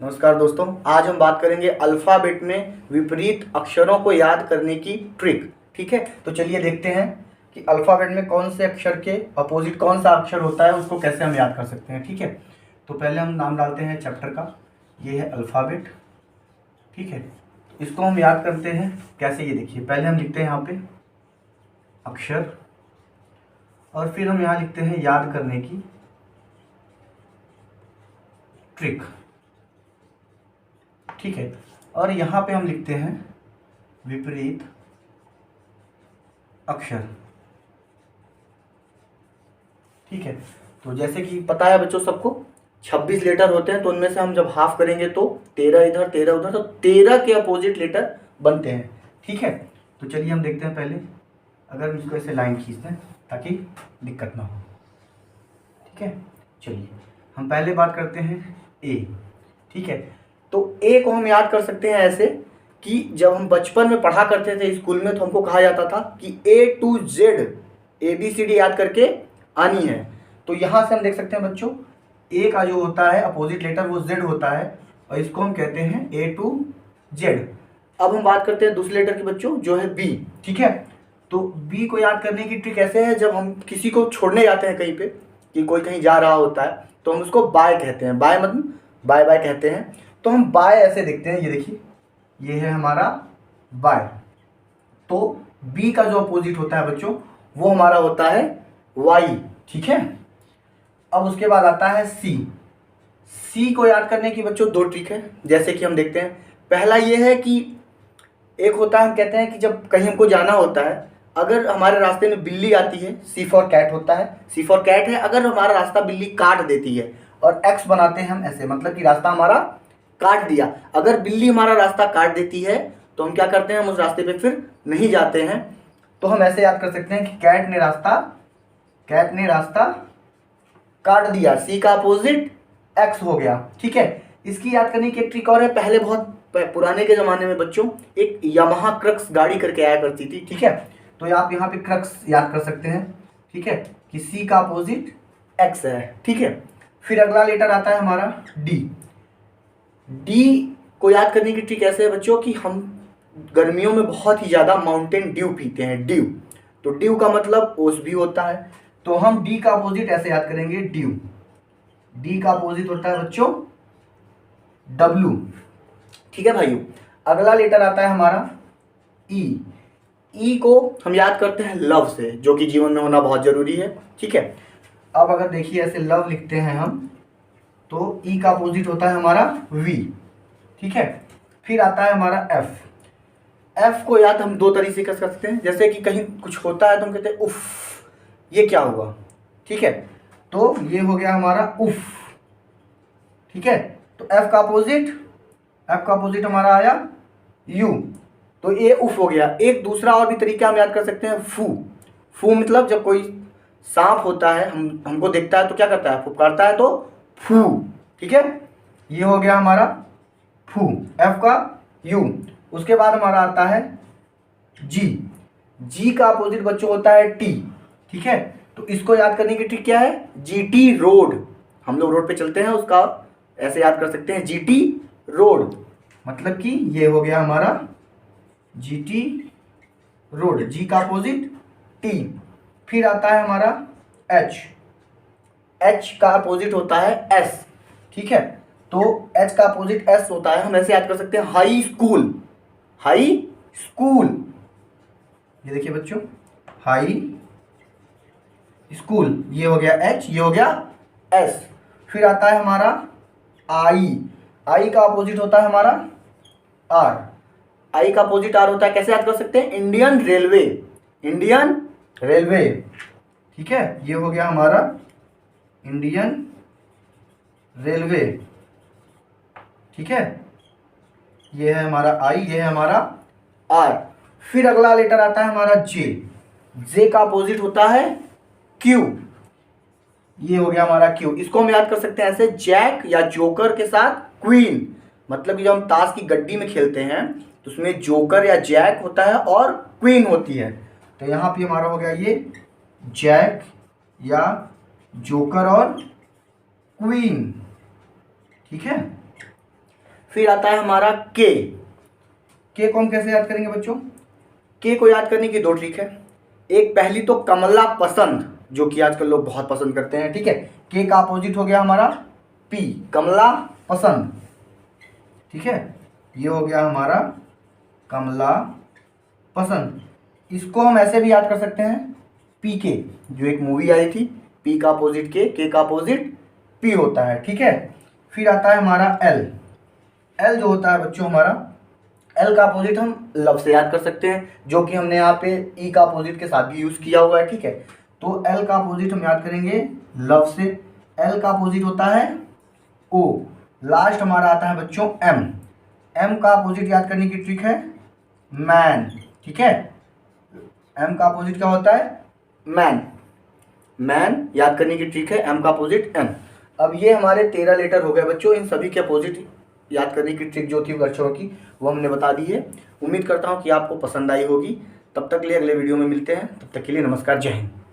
नमस्कार दोस्तों, आज हम बात करेंगे अल्फ़ाबेट में विपरीत अक्षरों को याद करने की ट्रिक। ठीक है, तो चलिए देखते हैं कि अल्फ़ाबेट में कौन से अक्षर के अपोजिट कौन सा अक्षर होता है, उसको कैसे हम याद कर सकते हैं। ठीक है, तो पहले हम नाम डालते हैं चैप्टर का। ये है अल्फ़ाबेट। ठीक है, इसको हम याद करते हैं कैसे, ये देखिए। पहले हम लिखते हैं यहाँ पे अक्षर और फिर हम यहाँ लिखते हैं याद करने की ट्रिक। ठीक है, और यहाँ पे हम लिखते हैं विपरीत अक्षर। ठीक है, तो जैसे कि पता है बच्चों सबको 26 लेटर होते हैं, तो उनमें से हम जब हाफ करेंगे तो 13 इधर 13 उधर, तो 13 के अपोजिट लेटर बनते हैं। ठीक है, तो चलिए हम देखते हैं पहले। अगर हम इसको ऐसे लाइन खींचते हैं ताकि दिक्कत ना हो। ठीक है, चलिए हम पहले बात करते हैं ए। ठीक है, तो ए को हम याद कर सकते हैं ऐसे कि जब हम बचपन में पढ़ा करते थे स्कूल में, तो हमको कहा जाता था कि ए टू जेड ABCD याद करके आनी है। तो यहाँ से हम देख सकते हैं बच्चों, ए का जो होता है अपोजिट लेटर वो जेड होता है, और इसको हम कहते हैं A to Z। अब हम बात करते हैं दूसरे लेटर की बच्चों, जो है बी। ठीक है, तो बी को याद करने की ट्रिक ऐसे है, जब हम किसी को छोड़ने जाते हैं कहीं पे, कि कोई कहीं जा रहा होता है, तो हम उसको बाय कहते हैं। बाय मतलब बाय बाय कहते हैं। तो हम बाय ऐसे देखते हैं, ये देखिए, ये है हमारा बाय। तो बी का जो अपोजिट होता है बच्चों, वो हमारा होता है वाई। ठीक है, अब उसके बाद आता है सी। सी को याद करने की बच्चों दो ट्रिक है, जैसे कि हम देखते हैं। पहला ये है कि एक होता है, हम कहते हैं कि जब कहीं हमको जाना होता है, अगर हमारे रास्ते में बिल्ली आती है, सी फॉर कैट होता है, सी फॉर कैट है। अगर हमारा रास्ता बिल्ली काट देती है, और एक्स बनाते हैं हम ऐसे, मतलब कि रास्ता हमारा काट दिया। अगर बिल्ली हमारा रास्ता काट देती है, तो हम क्या करते हैं, हम उस रास्ते पे फिर नहीं जाते हैं। तो हम ऐसे याद कर सकते हैं कि कैट ने रास्ता काट दिया। सी का अपोजिट एक्स हो गया। ठीक है, इसकी याद करने की एक ट्रिक और है। पहले बहुत पुराने के ज़माने में बच्चों एक यामाहा क्रक्स गाड़ी करके आया करती थी। ठीक है, तो आप यहाँ पे क्रक्स याद कर सकते हैं। ठीक है, कि सी का अपोजिट एक्स है। ठीक है, फिर अगला लेटर आता है हमारा डी। डी को याद करने की ट्रिक ऐसे है बच्चों कि हम गर्मियों में बहुत ही ज़्यादा माउंटेन ड्यू पीते हैं। ड्यू, तो ड्यू का मतलब ओस भी होता है। तो हम डी का अपोजिट ऐसे याद करेंगे, ड्यू। डी का अपोजिट होता है बच्चों डब्लू। ठीक है भाइयों, अगला लेटर आता है हमारा ई। ई को हम याद करते हैं लव से, जो कि जीवन में होना बहुत जरूरी है। ठीक है, अब अगर देखिए ऐसे लव लिखते हैं हम, तो ई का अपोजिट होता है हमारा वी। ठीक है, फिर आता है हमारा एफ। एफ को याद हम दो तरीके से कर सकते हैं, जैसे कि कहीं कुछ होता है तो हम कहते हैं उफ, ये क्या हुआ। ठीक है, तो ये हो गया हमारा उफ। ठीक है, तो एफ का अपोजिट हमारा आया यू, तो ये उफ हो गया। एक दूसरा और भी तरीका हम याद कर सकते हैं, फू। फू मतलब जब कोई सांप होता है, हमको देखता है तो क्या करता है, फुफकारता है, तो फू। ठीक है, ये हो गया हमारा फू, एफ का यू। उसके बाद हमारा आता है जी। जी का अपोजिट बच्चों होता है टी। ठीक है, तो इसको याद करने की ट्रिक क्या है, GT रोड। हम लोग रोड पे चलते हैं, उसका ऐसे याद कर सकते हैं, GT रोड। मतलब कि ये हो गया हमारा GT रोड। जी का अपोजिट टी। फिर आता है हमारा एच। एच का अपोजिट होता है एस। ठीक है, तो एच का अपोजिट एस होता है, हम ऐसे याद कर सकते हैं, हाई स्कूल। हाई स्कूल, ये देखिए बच्चों, हाई स्कूल। ये हो गया एच, ये हो गया एस। फिर आता है हमारा आई। आई का अपोजिट होता है हमारा आर। आई का अपोजिट आर होता है, कैसे याद कर सकते हैं, इंडियन रेलवे। Indian railway. ठीक है, ये हो गया हमारा इंडियन रेलवे। ठीक है, ये है हमारा आई, ये है हमारा आर। फिर अगला लेटर आता है हमारा जे। जे का अपोजिट होता है क्यू। ये हो गया हमारा क्यू। इसको हम याद कर सकते हैं ऐसे, जैक या जोकर के साथ क्वीन। मतलब कि जब हम ताश की गड्डी में खेलते हैं, तो उसमें जोकर या जैक होता है और क्वीन होती है। तो यहाँ पे हमारा हो गया ये जैक या जोकर और क्वीन। ठीक है, फिर आता है हमारा के को हम कैसे याद करेंगे बच्चों? के को याद करने की दो ट्रिक है। एक पहली तो कमला पसंद, जो कि आजकल लोग बहुत पसंद करते हैं, ठीक है। के का अपोजिट हो गया हमारा पी, कमला पसंद, ठीक है। ये हो गया हमारा कमला पसंद। इसको हम ऐसे भी याद कर सकते हैं, पी के, जो एक मूवी आई थी, पी का अपोजिट के का अपोजिट पी होता है, ठीक है। फिर आता है हमारा एल। एल जो होता है बच्चों हमारा, एल का अपोजिट हम लव से याद कर सकते हैं, जो कि हमने यहाँ पे ई का अपोजिट के साथ भी यूज किया हुआ है, ठीक है। तो एल का अपोजिट हम याद करेंगे लव से। एल का अपोजिट होता है ओ। लास्ट हमारा आता है बच्चों एम। एम का अपोजिट याद करने की ट्रिक है मैन, ठीक है। एम का अपोजिट क्या होता है? मैन। मैन याद करने की ट्रिक है, एम का अपोजिट एम। अब ये हमारे 13 लेटर हो गए बच्चों। इन सभी के अपोजिट याद करने की ट्रिक जो थी अक्षरों की, वो हमने बता दी है। उम्मीद करता हूँ कि आपको पसंद आई होगी। तब तक के लिए अगले वीडियो में मिलते हैं। तब तक के लिए नमस्कार, जय हिंद।